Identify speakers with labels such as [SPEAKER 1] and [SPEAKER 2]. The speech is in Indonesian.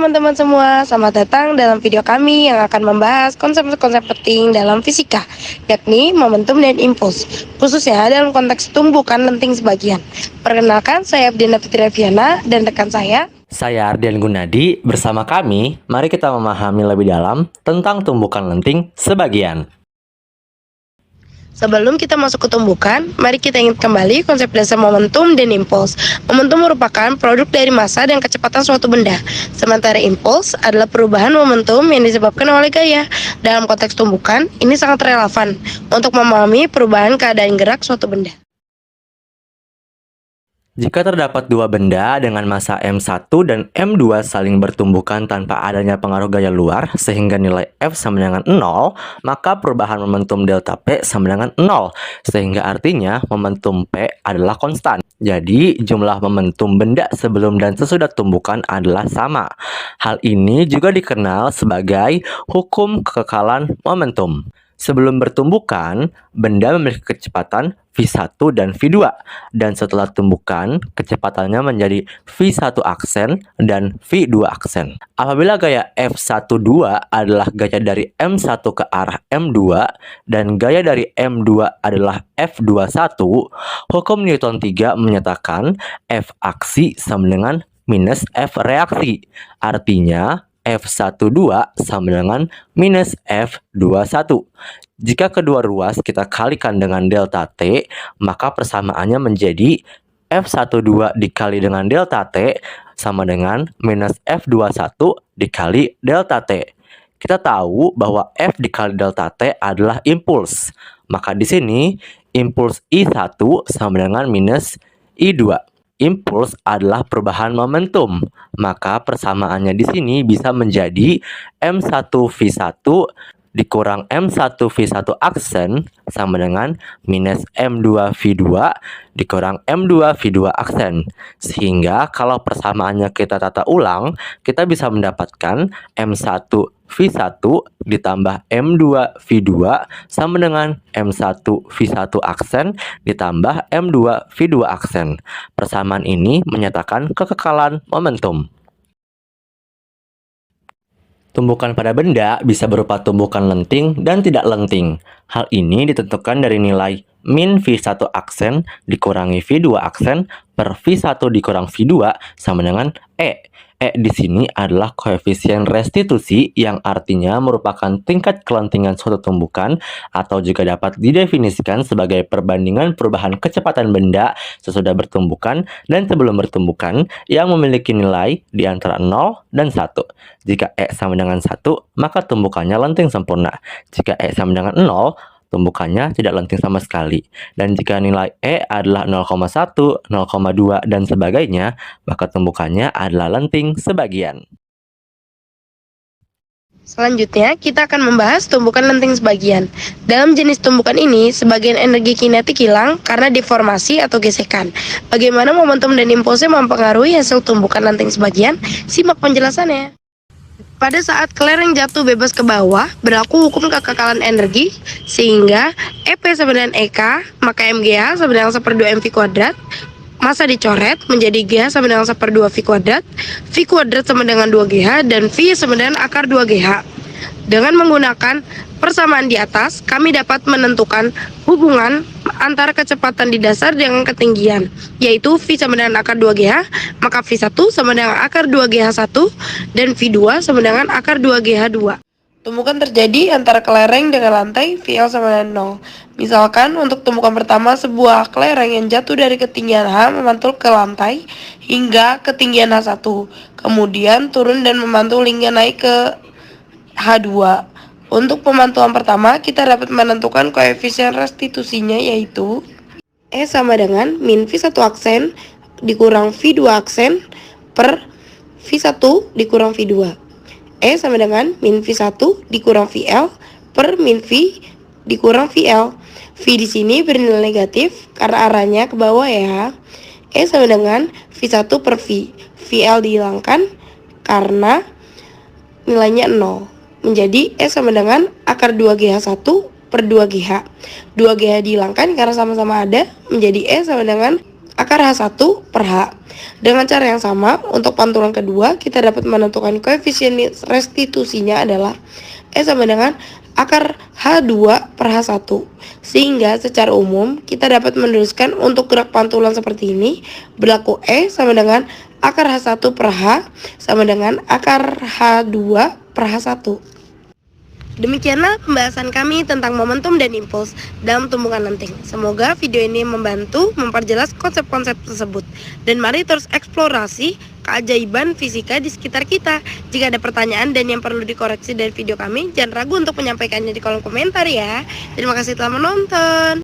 [SPEAKER 1] teman-teman semua, selamat datang dalam video kami yang akan membahas konsep-konsep penting dalam fisika, yakni momentum dan impuls, khususnya dalam konteks tumbukan lenting sebagian. Perkenalkan, saya Abdina Fitri Aviana dan rekan
[SPEAKER 2] Saya Ardian Gunadi, bersama kami, mari kita memahami lebih dalam tentang tumbukan lenting sebagian.
[SPEAKER 1] Sebelum kita masuk ke tumbukan, mari kita ingat kembali konsep dasar momentum dan impuls. Momentum merupakan produk dari massa dan kecepatan suatu benda, sementara impuls adalah perubahan momentum yang disebabkan oleh gaya. Dalam konteks tumbukan, ini sangat relevan untuk memahami perubahan keadaan gerak suatu benda.
[SPEAKER 2] Jika terdapat dua benda dengan massa M1 dan M2 saling bertumbukan tanpa adanya pengaruh gaya luar sehingga nilai F sama dengan 0, maka perubahan momentum delta P sama dengan 0, sehingga artinya momentum P adalah konstan. Jadi, jumlah momentum benda sebelum dan sesudah tumbukan adalah sama. Hal ini juga dikenal sebagai hukum kekekalan momentum. Sebelum bertumbukan, benda memiliki kecepatan V1 dan V2, dan setelah tumbukan, kecepatannya menjadi V1 aksen dan V2 aksen. Apabila gaya F12 adalah gaya dari M1 ke arah M2, dan gaya dari M2 adalah F21, hukum Newton 3 menyatakan F aksi sama dengan minus F reaksi. Artinya, F12 sama dengan minus F21. Jika kedua ruas kita kalikan dengan delta T, maka persamaannya menjadi F12 dikali dengan delta T sama dengan minus F21 dikali delta T. Kita tahu bahwa F dikali delta T adalah impuls. Maka di sini, impuls I1 sama dengan minus I2. Impuls adalah perubahan momentum, maka persamaannya di sini bisa menjadi M1V1 dikurang M1V1 aksen sama dengan minus M2V2 dikurang M2V2 aksen. Sehingga kalau persamaannya kita tata ulang, kita bisa mendapatkan M1V1 ditambah M2V2 sama dengan M1V1 aksen ditambah M2V2 aksen. Persamaan ini menyatakan kekekalan momentum. Tumbukan pada benda bisa berupa tumbukan lenting dan tidak lenting. Hal ini ditentukan dari nilai min V1 aksen dikurangi V2 aksen per V1 dikurang V2 sama dengan E. E di sini adalah koefisien restitusi yang artinya merupakan tingkat kelentingan suatu tumbukan atau juga dapat didefinisikan sebagai perbandingan perubahan kecepatan benda sesudah bertumbukan dan sebelum bertumbukan yang memiliki nilai di antara 0 dan 1. Jika E sama dengan 1, maka tumbukannya lenting sempurna. Jika E sama dengan 0, tumbukannya tidak lenting sama sekali. Dan jika nilai E adalah 0,1, 0,2, dan sebagainya, maka tumbukannya adalah lenting sebagian.
[SPEAKER 1] Selanjutnya, kita akan membahas tumbukan lenting sebagian. Dalam jenis tumbukan ini, sebagian energi kinetik hilang karena deformasi atau gesekan. Bagaimana momentum dan impulsnya mempengaruhi hasil tumbukan lenting sebagian? Simak penjelasannya. Pada saat kelereng jatuh bebas ke bawah, berlaku hukum kekekalan energi, sehingga EP sama dengan EK, maka MGH sama dengan 1/2 MV kuadrat, massa dicoret menjadi GH sama dengan 1/2 V kuadrat, V kuadrat sama dengan 2GH, dan V sama dengan akar 2GH. Dengan menggunakan persamaan di atas, kami dapat menentukan hubungan antara kecepatan di dasar dengan ketinggian, yaitu V sama dengan akar 2GH, maka V1 sama dengan akar 2GH1, dan V2 sama dengan akar 2GH2. Tumbukan terjadi antara kelereng dengan lantai VL sama dengan 0. Misalkan untuk tumbukan pertama, sebuah kelereng yang jatuh dari ketinggian H memantul ke lantai hingga ketinggian H1, kemudian turun dan memantul hingga naik ke H2. Untuk pemantulan pertama, kita dapat menentukan koefisien restitusinya, yaitu E sama dengan min V1 aksen dikurang V2 aksen per V1 dikurang V2. E sama dengan min V1 dikurang VL per min V dikurang VL. V di sini bernilai negatif karena arahnya ke bawah ya. E sama dengan V1 per V. VL dihilangkan karena nilainya 0. Menjadi E sama dengan akar 2GH1 per 2GH. 2GH dihilangkan karena sama-sama ada, menjadi E sama dengan akar H1 per H. Dengan cara yang sama, untuk pantulan kedua, kita dapat menentukan koefisien restitusinya adalah E sama dengan akar H2 per H1. Sehingga secara umum, kita dapat menuliskan untuk gerak pantulan seperti ini, berlaku E sama dengan akar H1 per H sama dengan akar H2 per H1. Demikianlah pembahasan kami tentang momentum dan impuls dalam tumbukan lenting. Semoga video ini membantu memperjelas konsep-konsep tersebut. Dan mari terus eksplorasi keajaiban fisika di sekitar kita. Jika ada pertanyaan dan yang perlu dikoreksi dari video kami, jangan ragu untuk menyampaikannya di kolom komentar ya. Terima kasih telah menonton.